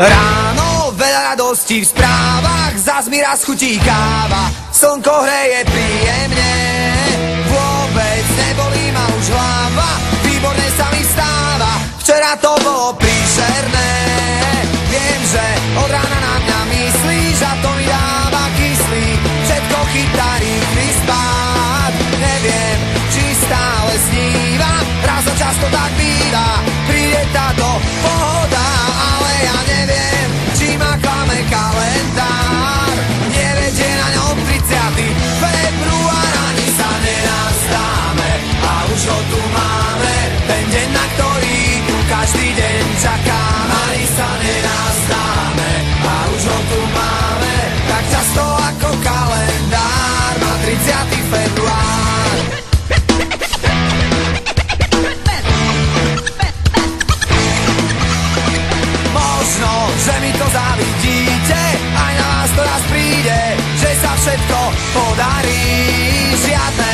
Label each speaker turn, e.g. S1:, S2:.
S1: Ráno veľa radostí v správach, zas mi raz chutí káva, slnko hreje príjemne, vôbec nebolí ma už hlava, výborne sa mi vstáva, včera to bolo príšerné. Viem, že od rána na mňa myslíš a to mi dáva kyslík, všetko chytá rýchly spád. Neviem, či stále snívam, raz za často tak býva, príde táto pohoda, ale ja neviem, či ma klame kalendár. Nevedie na ňom 30. február, ani sa nenastáme a už ho tu máme, ten deň, na ktorý tu každý deň čakám. Ani sa nenastáme a už ho tu máme, tak často ako kalendár má 30. február. Možno, že mi to závidíte, aj na vás to raz príde, že sa všetko podarí, žiadne